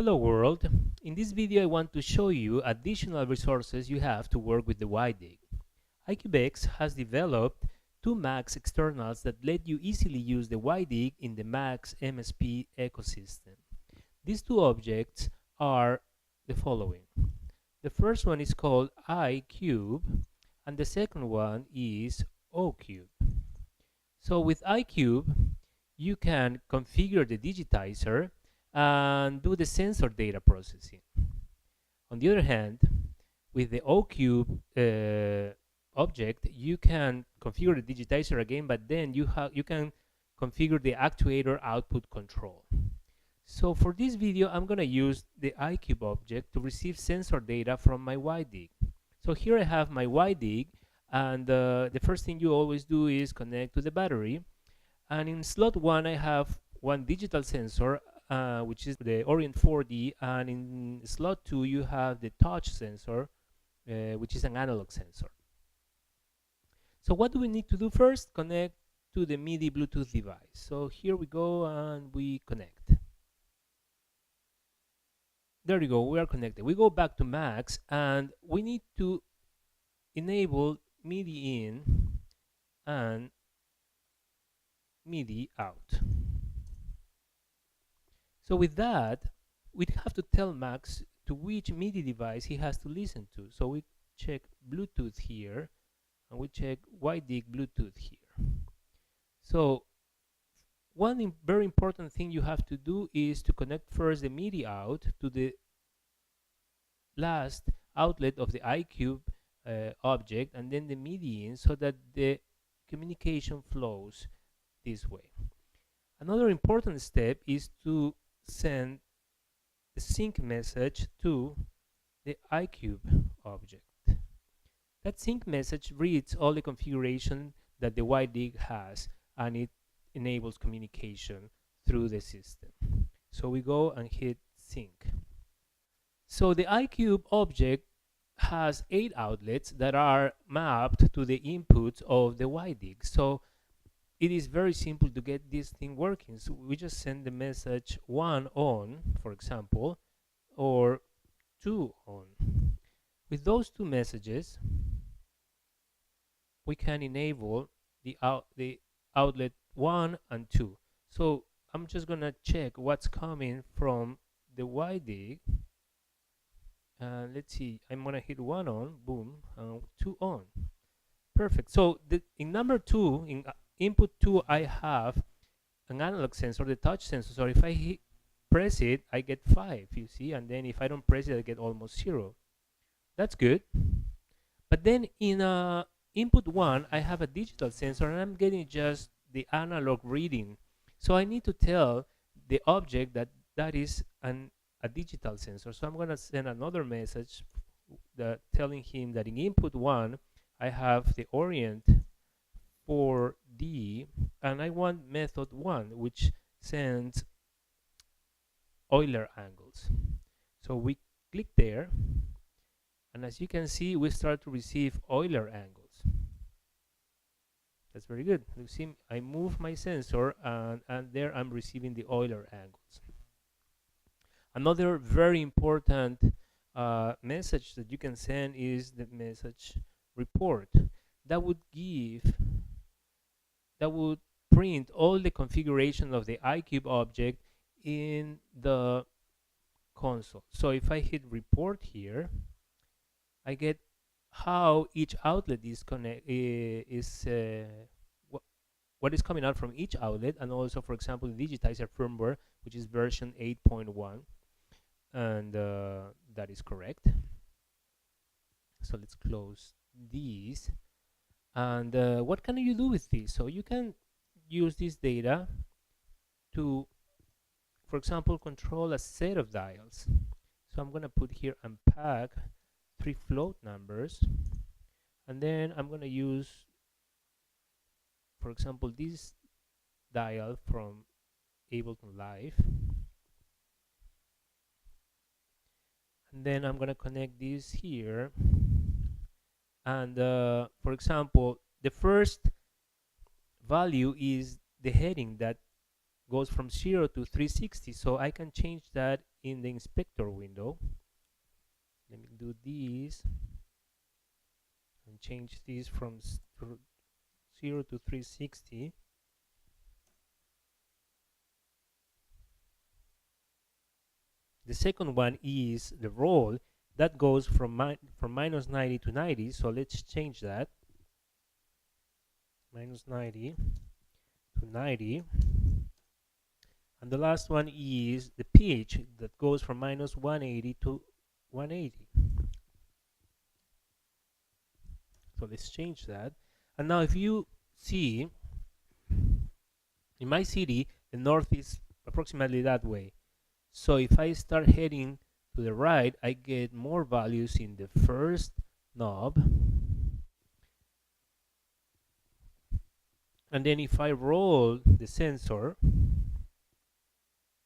Hello world. In this video I want to show you additional resources you have to work with the WiDig. ICubeX has developed two Max externals that let you easily use the WiDig in the Max MSP ecosystem. These two objects are the following. The first one is called iCube and the second one is oCube. So with iCube you can configure the digitizer and do the sensor data processing. On the other hand, with the oCube object, you can configure the digitizer again, but then you can configure the actuator output control. So for this video, I'm going to use the iCube object to receive sensor data from my WiDig. So here I have my WiDig, and the first thing you always do is connect to the battery. And in slot 1, I have one digital sensor, which is the Orient 4D, and in slot 2 you have the touch sensor, which is an analog sensor. So what do we need to do first? Connect to the MIDI Bluetooth device. So here we go and we connect. There you go, we are connected. We go back to Max and we need to enable MIDI in and MIDI out. So with that, we'd have to tell Max to which MIDI device he has to listen to. So we check Bluetooth here, and we check WiDig Bluetooth here. So one very important thing you have to do is to connect first the MIDI out to the last outlet of the iCube object, and then the MIDI in, so that the communication flows this way. Another important step is to send the sync message to the iCube object. That sync message reads all the configuration that the WiDig has, and it enables communication through the system. So we go and hit sync. So the iCube object has 8 outlets that are mapped to the inputs of the WiDig. So it is very simple to get this thing working. So we just send the message 1 on, for example, or 2 on. With those two messages, we can enable the outlet 1 and 2. So I'm just gonna check what's coming from the WiDig. Let's see, I'm gonna hit 1 on, boom, 2 on. Perfect. So in number 2, in input 2, I have an analog sensor, the touch sensor. So if I press it, I get 5, you see, and then if I don't press it, I get almost 0. That's good. But then in input 1, I have a digital sensor, and I'm getting just the analog reading. So I need to tell the object that that is a digital sensor. So I'm going to send another message telling him that in input 1, I have the Orient 4D, and I want method 1, which sends Euler angles. So we click there, and as you can see, we start to receive Euler angles. That's very good. You see, I move my sensor, and there I'm receiving the Euler angles. Another very important message that you can send is the message report. That would print all the configuration of the iCube object in the console. So if I hit report here, I get how each outlet is what is coming out from each outlet, and also, for example, the Digitizer firmware, which is version 8.1, and that is correct. So let's close these. And what can you do with this? So you can use this data to, for example, control a set of dials. So I'm going to put here unpack 3 float numbers, and then I'm going to use, for example, this dial from Ableton Live, and then I'm going to connect this here. And for example, the first value is the heading that goes from 0 to 360, so I can change that in the inspector window. Let me do this and change this from 0 to 360. The second one is the roll that goes from minus 90 to 90, so let's change that. Minus 90 to 90. And the last one is the pitch that goes from minus 180 to 180. So let's change that. And now if you see, in my CD, the north is approximately that way. So if I start heading to the right, I get more values in the first knob. And then if I roll the sensor,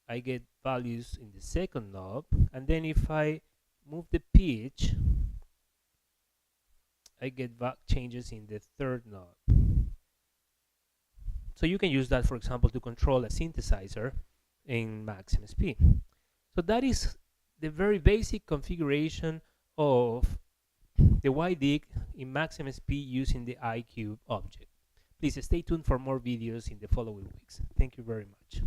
I get values in the second knob. And then if I move the pitch, I get changes in the third knob. So you can use that, for example, to control a synthesizer in Max MSP. So that is the very basic configuration of the WiDig in Max MSP using the iCube object. Please stay tuned for more videos in the following weeks. Thank you very much.